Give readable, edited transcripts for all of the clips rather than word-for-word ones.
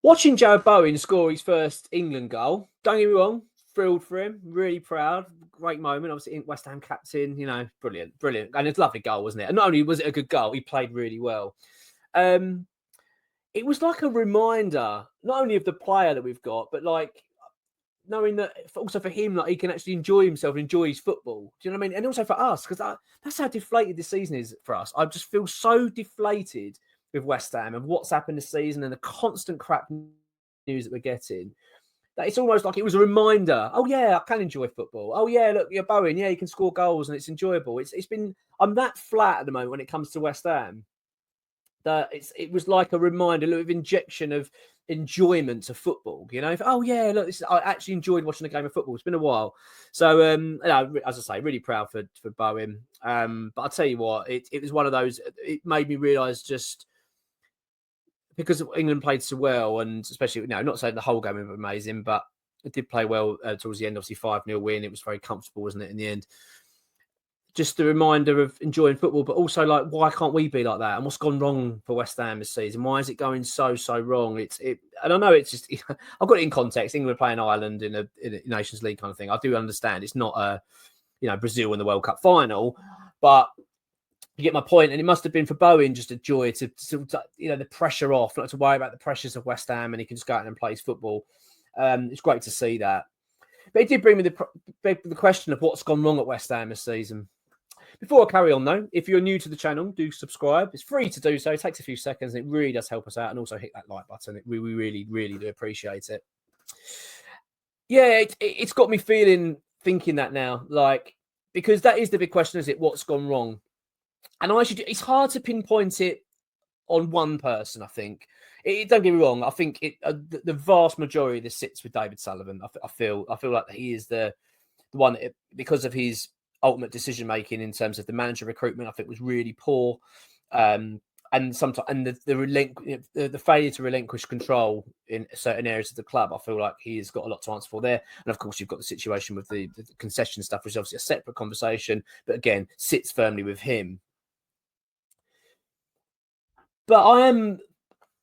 Watching Joe Bowen score his first England goal, don't get me wrong, thrilled for him, really proud, great moment. Obviously, West Ham captain, brilliant, brilliant. And it's a lovely goal, wasn't it? And not only was it a good goal, he played really well. Um, it was like a reminder, not only of the player that we've got, but like knowing that also for him, like he can actually enjoy himself and enjoy his football. Do you know what I mean? And also for us, because that's how deflated this season is for us. I just feel so deflated with West Ham and what's happened this season and the constant crap news that we're getting. That it's almost like it was a reminder. Oh yeah, I can enjoy football. Oh yeah, look, you're Bowen. Yeah, you can score goals and it's enjoyable. It's been I'm that flat at the moment when it comes to West Ham that it was like a reminder, a little injection of enjoyment of football. Oh yeah, look, I actually enjoyed watching a game of football. It's been a while, so as I say, really proud for Bowen. But I'll tell you what, it was one of those. It made me realise just because England played so well, and especially not saying the whole game was amazing, but it did play well towards the end. Obviously, 5-0 win. It was very comfortable, wasn't it? In the end, just the reminder of enjoying football, but also like why can't we be like that? And what's gone wrong for West Ham this season? Why is it going so wrong? And I know it's just I've got it in context. England playing Ireland in a Nations League kind of thing. I do understand it's not Brazil in the World Cup final, but you get my point. And it must have been for Bowen just a joy to the pressure off, not to worry about the pressures of West Ham, and he can just go out and play his football. It's great to see that. But it did bring me the question of what's gone wrong at West Ham this season. Before I carry on, though, if you're new to the channel, do subscribe. It's free to do so. It takes a few seconds. And it really does help us out. And also hit that like button. We really, really do appreciate it. Yeah, it's got me thinking that now. Like, because that is the big question, is it? What's gone wrong? And it's hard to pinpoint it on one person, I think. Don't get me wrong. I think the vast majority of this sits with David Sullivan. I feel like he is the one because of his ultimate decision making in terms of the manager recruitment. I think was really poor, and sometimes the failure to relinquish control in certain areas of the club. I feel like he has got a lot to answer for there. And of course, you've got the situation with the concession stuff, which is obviously a separate conversation, but again, sits firmly with him. But I am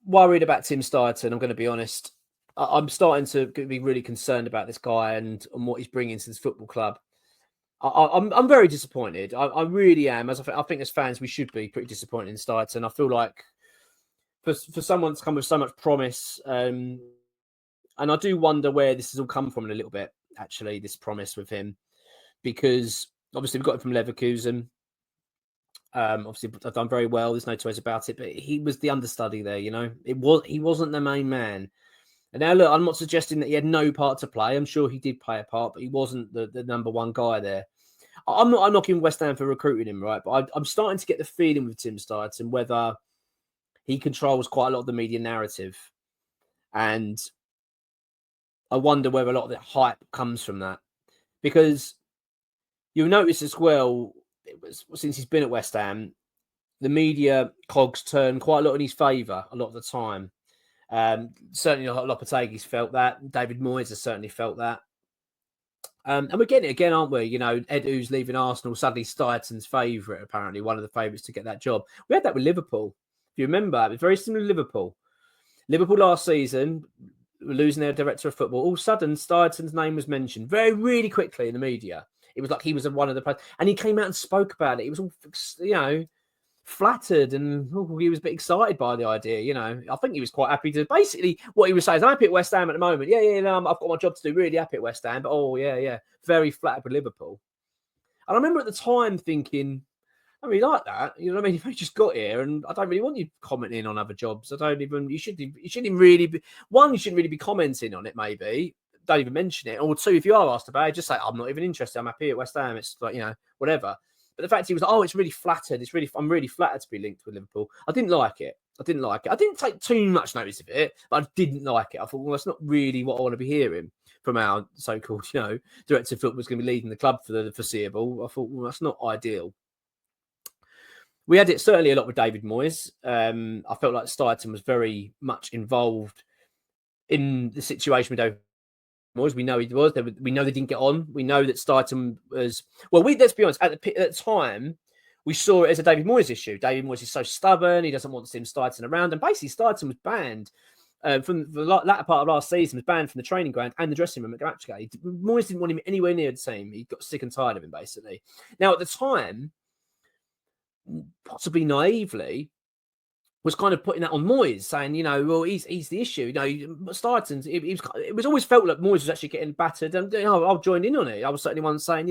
worried about Tim Steidten. I'm going to be honest. I'm starting to be really concerned about this guy and what he's bringing to this football club. I'm very disappointed. I really am. I think as fans, we should be pretty disappointed in Steidten. I feel like for someone that's come with so much promise, and I do wonder where this has all come from in a little bit, actually, this promise with him. Because obviously we've got it from Leverkusen. Obviously, I've done very well. There's no two ways about it. But he was the understudy there, he wasn't the main man. And now, look, I'm not suggesting that he had no part to play. I'm sure he did play a part, but he wasn't the number one guy there. I'm knocking West Ham for recruiting him, right? But I'm starting to get the feeling with Tim Steidten whether he controls quite a lot of the media narrative. And I wonder whether a lot of the hype comes from that. Because you'll notice as well, since he's been at West Ham, the media cogs turn quite a lot in his favour a lot of the time. Certainly Lopetegui's felt that. David Moyes has certainly felt that. And we're getting it again, aren't we? Ed who's leaving Arsenal, suddenly Steidten's favourite, apparently, one of the favourites to get that job. We had that with Liverpool. If you remember, it was very similar to Liverpool. Liverpool last season, were losing their director of football. All of a sudden, Steidten's name was mentioned really quickly in the media. It was like he was one of the players. And he came out and spoke about it. He was all, flattered and he was a bit excited by the idea. I think he was quite happy to basically what he was saying is I'm happy at West Ham at the moment. I've got my job to do, really happy at West Ham, but very flattered with Liverpool. And I remember at the time thinking, I really like that. You know what I mean? If you just got here, and I don't really want you commenting on other jobs. You shouldn't really be commenting on it, maybe. Don't even mention it. Or two, if you are asked about it, just say, I'm not even interested. I'm happy at West Ham. It's like, whatever. But the fact he was, it's really flattered. I'm really flattered to be linked with Liverpool. I didn't like it. I didn't take too much notice of it, but I didn't like it. I thought, well, that's not really what I want to be hearing from our so-called, director of football was going to be leading the club for the foreseeable. I thought, well, that's not ideal. We had it certainly a lot with David Moyes. I felt like Steidten was very much involved in the situation with David Moyes. We know he was. We know they didn't get on. We know that Steidten was... Well, let's be honest. At the time, we saw it as a David Moyes issue. David Moyes is so stubborn. He doesn't want Tim Steidten around. And basically, Steidten was banned from the latter part of last season, was banned from the training ground and the dressing room at Matchgate. Moyes didn't want him anywhere near the team. He got sick and tired of him, basically. Now, at the time, possibly naively, was kind of putting that on Moyes, saying, well, he's the issue. Starton's, it was always felt like Moyes was actually getting battered, and I'll join in on it. I was certainly one saying,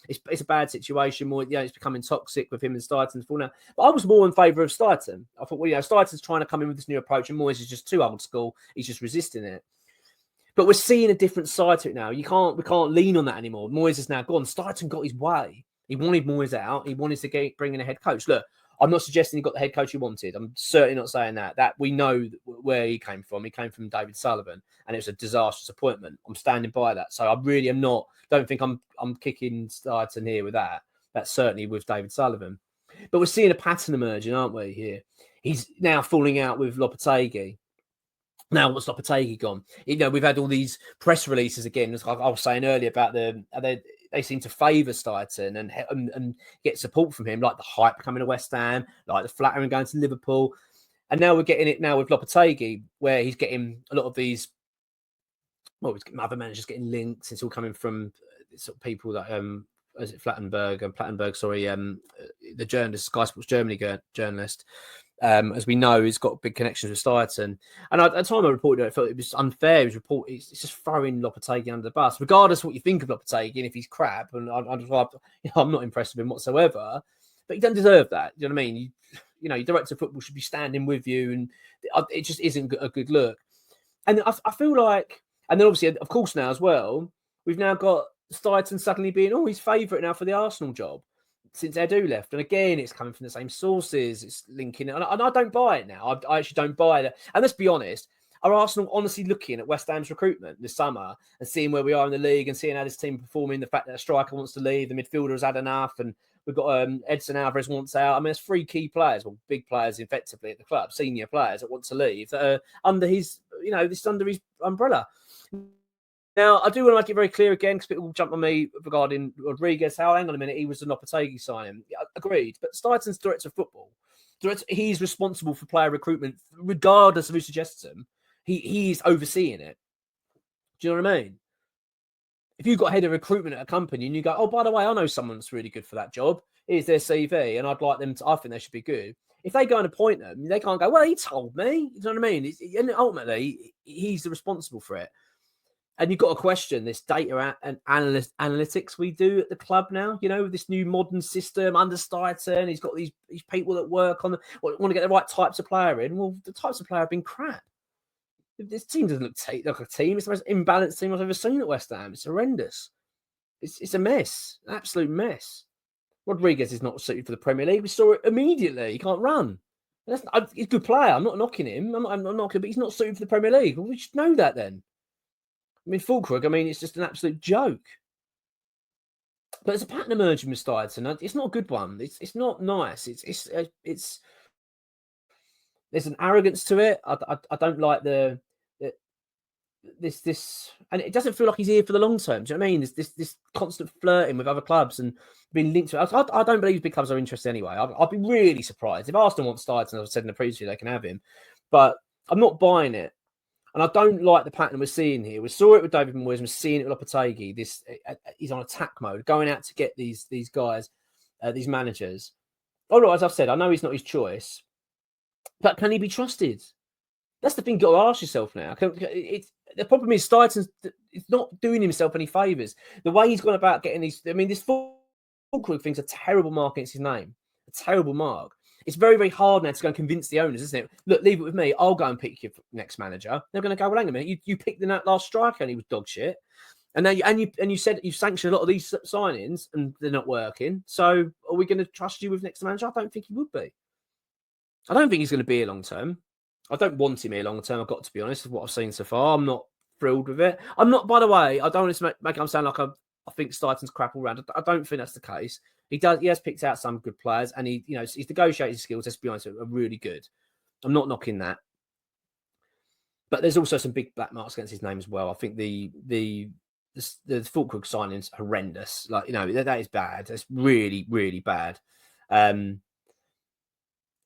it's a bad situation. More, it's becoming toxic with him and Starton's falling out. But I was more in favour of Starton. I thought, Starton's trying to come in with this new approach, and Moyes is just too old school. He's just resisting it. But we're seeing a different side to it now. We can't lean on that anymore. Moyes is now gone. Starton got his way. He wanted Moyes out. He wanted to bring in a head coach. Look, I'm not suggesting he got the head coach he wanted. I'm certainly not saying that. That we know where he came from. He came from David Sullivan, and it was a disastrous appointment. I'm standing by that. So I really am not. Don't think I'm kicking Starton here with that. That's certainly with David Sullivan. But we're seeing a pattern emerging, aren't we? Here, he's now falling out with Lopetegui. Now, what's Lopetegui gone? We've had all these press releases again. As I was saying earlier about they seem to favour Starton and get support from him, like the hype coming to West Ham, like the flattering going to Liverpool. And now we're getting it now with Lopetegui, where he's getting a lot of these, other managers getting linked. It's all coming from sort of people that, is it Plattenberg, the journalist, Sky Sports Germany journalist, as we know, he's got big connections with Starton. And at the time I reported it, I felt it was unfair. It's just throwing Lopetegui under the bus, regardless of what you think of Lopetegui and if he's crap. And I'm not impressed with him whatsoever. But he doesn't deserve that. You know what I mean? Your director of football should be standing with you, and it just isn't a good look. And I feel like, and then obviously, of course, now as well, we've now got Starton suddenly being his favourite now for the Arsenal job since Edu left. And again, it's coming from the same sources. It's linking it. And I don't buy it now. I actually don't buy it. And let's be honest, are Arsenal honestly looking at West Ham's recruitment this summer and seeing where we are in the league and seeing how this team are performing, the fact that a striker wants to leave, the midfielder has had enough, and we've got Edson Alvarez wants out. I mean, there's 3 key players, big players effectively at the club, senior players that want to leave, that are under his, under his umbrella. Now, I do want to make it very clear again, because people will jump on me regarding Rodriguez. Hang on a minute, he was the Lopetegui signing. Yeah, agreed. But Starton's director of football. He's responsible for player recruitment, regardless of who suggests him. He's overseeing it. Do you know what I mean? If you've got head of recruitment at a company and you go, oh, by the way, I know someone that's really good for that job. Here's their CV, and I'd like them to, I think they should be good. If they go and appoint them, they can't go, well, he told me. You know what I mean? And ultimately, he's responsible for it. And you've got to question this data and analytics we do at the club now, with this new modern system under Starton. He's got these people that work on want to get the right types of player in. Well, the types of player have been crap. This team doesn't look like a team. It's the most imbalanced team I've ever seen at West Ham. It's horrendous. It's a mess, an absolute mess. Rodriguez is not suited for the Premier League. We saw it immediately. He can't run. He's a good player. I'm not knocking him. I'm not knocking him, but he's not suited for the Premier League. Well, we should know that then. Fulkrug, it's just an absolute joke. But there's a pattern emerging with Starton. It's not a good one. It's not nice. It's there's an arrogance to it. I don't like this, and it doesn't feel like he's here for the long term. Do you know what I mean? This constant flirting with other clubs and being linked to it. I don't believe big clubs are interested anyway. I'd be really surprised if Arsenal want Starton. As I said in the previous video, they can have him, but I'm not buying it. And I don't like the pattern we're seeing here. We saw it with David Moyes. We're seeing it with Lopetegui. He's on attack mode, going out to get these guys, these managers. All right, as I've said, I know he's not his choice, but can he be trusted? That's the thing you've got to ask yourself now. The problem is Starton's not doing himself any favours. The way he's gone about getting these... this Fulkrug thing's a terrible mark against his name. A terrible mark. It's very, very hard now to go and convince the owners, isn't it? Look, leave it with me. I'll go and pick your next manager. They're going to go, well, hang on a minute. You picked the last striker and he was dog shit. And now you said you've sanctioned a lot of these signings and they're not working. So are we going to trust you with next manager? I don't think he would be. I don't think he's going to be here long term. I don't want him here long term. I've got to be honest with what I've seen so far. I'm not thrilled with it. I'm not, by the way, I don't want to make it sound like I think Starton's crap all round. I don't think that's the case. He has picked out some good players, and his negotiating skills, let's be honest, are really good. I'm not knocking that, but there's also some big black marks against his name as well. I think the Fulkrug signing's horrendous. That is bad. That's really, really bad. But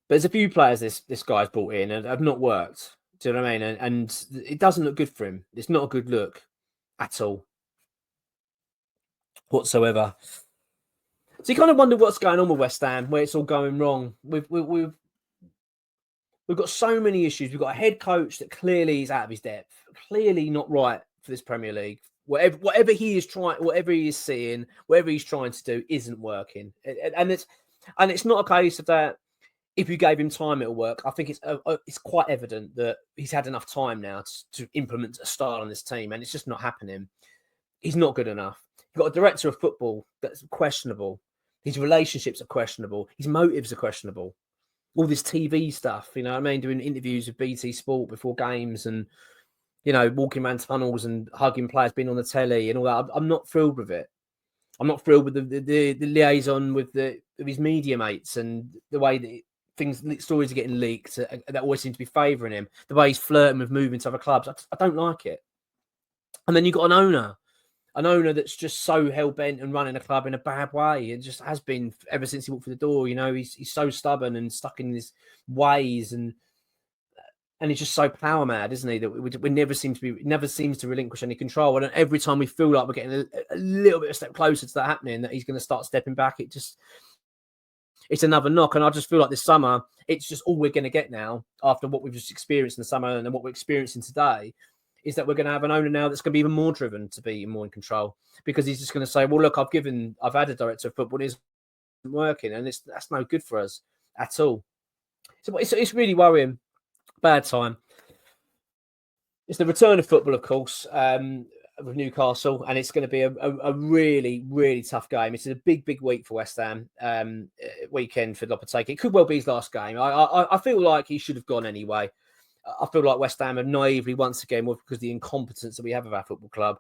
there's a few players this guy's brought in and have not worked. Do you know what I mean? And it doesn't look good for him. It's not a good look at all, whatsoever. So you kind of wonder what's going on with West Ham, where it's all going wrong. We've got so many issues. We've got a head coach that clearly is out of his depth, clearly not right for this Premier League. Whatever he is trying, whatever he is seeing, whatever he's trying to do isn't working. And it's not a case of that. If you gave him time, it'll work. I think it's quite evident that he's had enough time now to implement a style on this team, and it's just not happening. He's not good enough. You've got a director of football that's questionable. His relationships are questionable. His motives are questionable. All this TV stuff, you know what I mean? Doing interviews with BT Sport before games and, you know, walking around tunnels and hugging players, being on the telly and all that. I'm not thrilled with it. I'm not thrilled with the liaison with his media mates and the way that stories are getting leaked that always seem to be favouring him. The way he's flirting with moving to other clubs. I don't like it. And then you've got an owner that's just so hell-bent and running a club in a bad way. It just has been ever since he walked through the door. You know, he's so stubborn and stuck in his ways, and he's just so power mad, isn't he? That we never seems to relinquish any control. And every time we feel like we're getting a little bit a step closer to that happening, that he's going to start stepping back, it's another knock. And I just feel like this summer, it's just all we're going to get now after what we've just experienced in the summer and what we're experiencing today. Is that we're going to have an owner now that's going to be even more driven to be more in control, because he's just going to say, well, look, I've had a director of football, it isn't working, and that's no good for us at all. So it's really worrying. Bad time. It's the return of football, of course, with Newcastle, and it's going to be a really, really tough game. It's a big, big week for West Ham, weekend for Lopetegui. It could well be his last game. I feel like he should have gone anyway. I feel like West Ham have naively, once again, because of the incompetence that we have of our football club,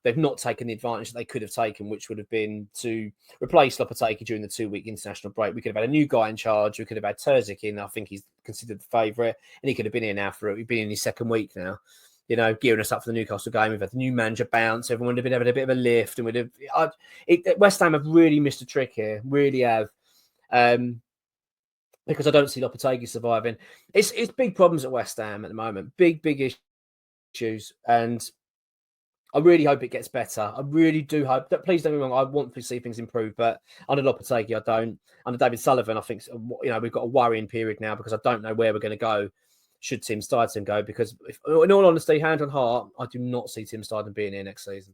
they've not taken the advantage that they could have taken, which would have been to replace Lopetegui during the 2-week international break. We could have had a new guy in charge. We could have had Terzic in. I think he's considered the favourite, and he could have been here now we've been in his second week now, you know, gearing us up for the Newcastle game. We've had the new manager bounce. Everyone would have been having a bit of a lift, and West Ham have really missed a trick here, really have. Because I don't see Lopetegui surviving. It's big problems at West Ham at the moment. Big issues. And I really hope it gets better. I really do hope that. Please don't get me wrong. I want to see things improve, but under Lopetegui, I don't. Under David Sullivan, I think, you know, we've got a worrying period now, because I don't know where we're going to go should Tim Steidten go. Because in all honesty, hand on heart, I do not see Tim Steidten being here next season.